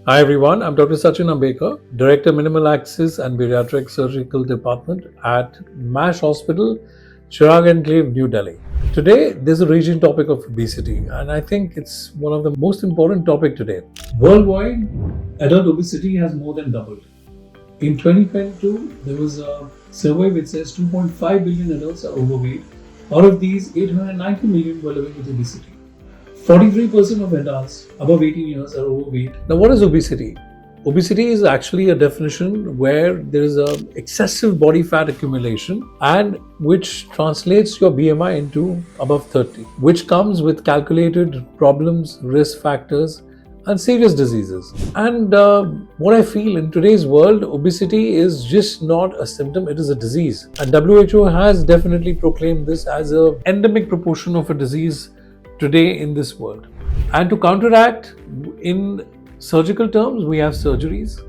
Hi everyone, I'm Dr. Sachin Ambekar, Director Minimal Access and Bariatric Surgical Department at MASH Hospital, Chirag Enclave, New Delhi. Today, there's a raging topic of obesity, and I think it's one of the most important topic today. Worldwide, adult obesity has more than doubled. In 2022, there was a survey which says 2.5 billion adults are overweight. Out of these, 890 million were living with obesity. 43% of adults above 18 years are overweight. Now, what is obesity? Obesity is actually a definition where there is a excessive body fat accumulation and which translates your BMI into above 30, which comes with calculated problems, risk factors, and serious diseases. And what I feel in today's world, obesity is just not a symptom, it is a disease. And WHO has definitely proclaimed this as an endemic proportion of a disease today in this world. And to counteract, in surgical terms, we have surgeries.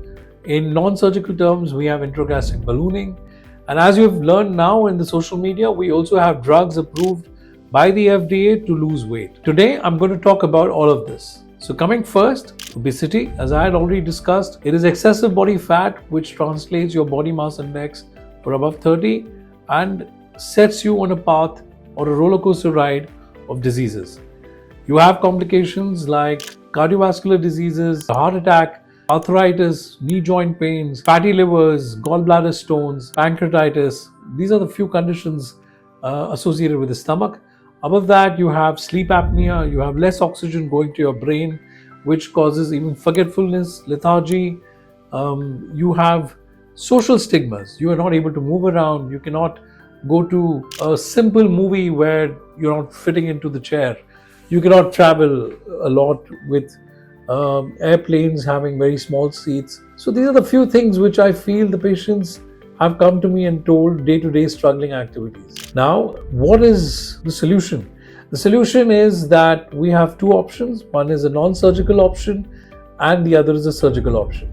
In non-surgical terms, we have intragastric ballooning. And as you've learned now in the social media, we also have drugs approved by the FDA to lose weight. Today, I'm going to talk about all of this. So coming first, obesity, as I had already discussed, it is excessive body fat which translates your body mass index for above 30 and sets you on a path or a roller coaster ride of diseases. You have complications like cardiovascular diseases, heart attack, arthritis, knee joint pains, fatty livers, gallbladder stones, pancreatitis. These are the few conditions associated with the stomach. Above that, you have sleep apnea, you have less oxygen going to your brain, which causes even forgetfulness, lethargy. You have social stigmas. You are not able to move around. You cannot go to a simple movie where you're not fitting into the chair. You cannot travel a lot with airplanes having very small seats. So these are the few things which I feel the patients have come to me and told day-to-day struggling activities. Now, what is the solution? The solution is that we have two options. One is a non-surgical option and the other is a surgical option.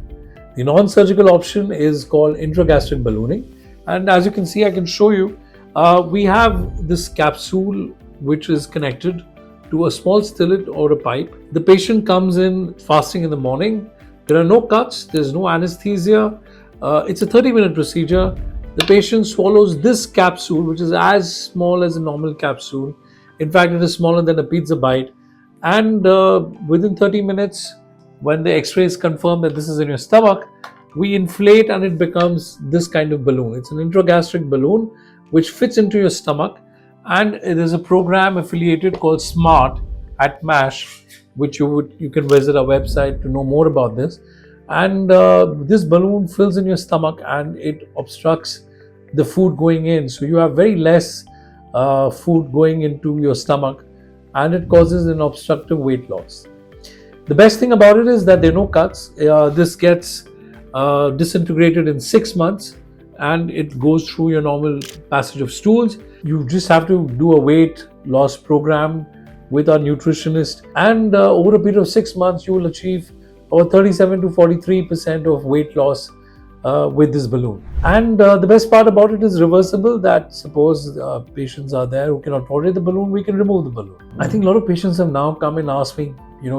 The non-surgical option is called intragastric ballooning. And as you can see, I can show you, we have this capsule which is connected to a small stellate or a pipe. The patient comes in fasting in the morning. There are no cuts, there's no anesthesia. It's a 30-minute procedure. The patient swallows this capsule, which is as small as a normal capsule. In fact, it is smaller than a pizza bite. And within 30 minutes, when the x-rays confirm that this is in your stomach, we inflate and it becomes this kind of balloon. It's an intragastric balloon which fits into your stomach, and there's a program affiliated called SMART at MASH, which you can visit our website to know more about this. And this balloon fills in your stomach and it obstructs the food going in. So you have very less food going into your stomach and it causes an obstructive weight loss. The best thing about it is that there are no cuts. This gets disintegrated in 6 months and it goes through your normal passage of stools. You just have to do a weight loss program with our nutritionist, and over a period of 6 months you will achieve about 37 to 43% of weight loss with this balloon. And the best part about it is reversible, that suppose patients are there who cannot tolerate the balloon, we can remove the balloon. I think a lot of patients have now come and asked me,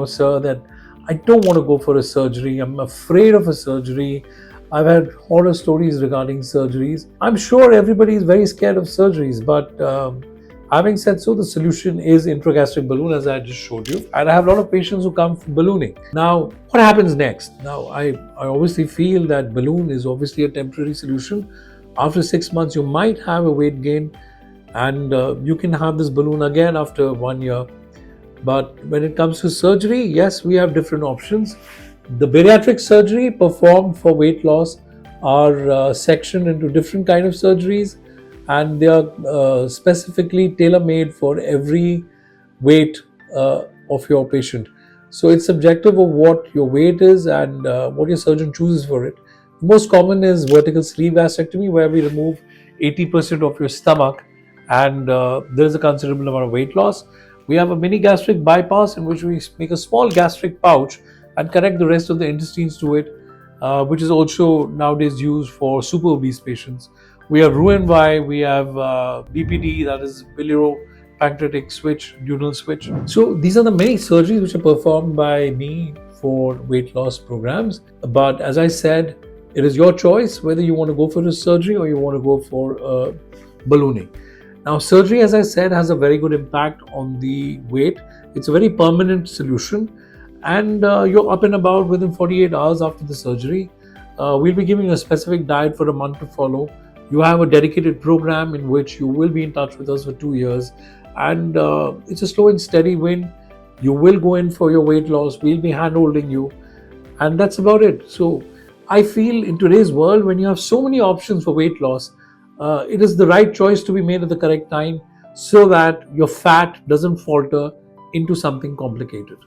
sir, that I don't want to go for a surgery. I'm afraid of a surgery. I've had horror stories regarding surgeries. I'm sure everybody is very scared of surgeries, but having said so, the solution is intragastric balloon, as I just showed you. And I have a lot of patients who come for ballooning. Now, what happens next? Now, I obviously feel that balloon is obviously a temporary solution. After 6 months, you might have a weight gain and you can have this balloon again after 1 year. But when it comes to surgery, yes, we have different options. The bariatric surgery performed for weight loss are sectioned into different kind of surgeries, and they are specifically tailor-made for every weight of your patient. So it's subjective of what your weight is and what your surgeon chooses for it. The most common is vertical sleeve gastrectomy, where we remove 80% of your stomach and there is a considerable amount of weight loss. We have a mini gastric bypass in which we make a small gastric pouch and connect the rest of the intestines to it, which is also nowadays used for super obese patients. We have Roux-en-Y, we have BPD, that is biliary pancreatic switch, duodenal switch. So these are the many surgeries which are performed by me for weight loss programs. But as I said, it is your choice whether you want to go for a surgery or you want to go for ballooning. Now, surgery, as I said, has a very good impact on the weight. It's a very permanent solution, and you're up and about within 48 hours after the surgery. We'll be giving you a specific diet for a month to follow. You have a dedicated program in which you will be in touch with us for 2 years, and it's a slow and steady win. You will go in for your weight loss. We'll be hand-holding you, and that's about it. So I feel in today's world, when you have so many options for weight loss, it is the right choice to be made at the correct time so that your fat doesn't falter into something complicated.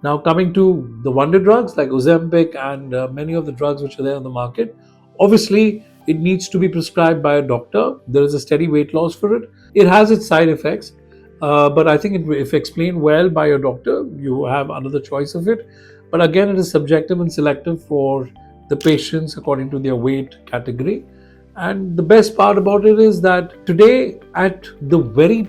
Now, coming to the wonder drugs like Ozempic and many of the drugs which are there on the market, obviously it needs to be prescribed by a doctor. There is a steady weight loss for it. It has its side effects, but I think if explained well by a doctor, you have another choice of it. But again, it is subjective and selective for the patients according to their weight category. And the best part about it is that today, at the very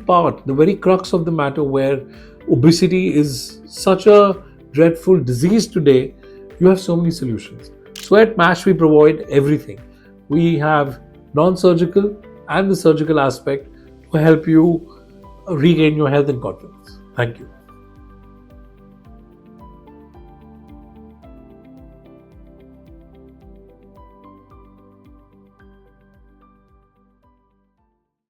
crux of the matter where obesity is such a dreadful disease today, you have so many solutions. So at MASH, we provide everything. We have non-surgical and the surgical aspect to help you regain your health and confidence. Thank you.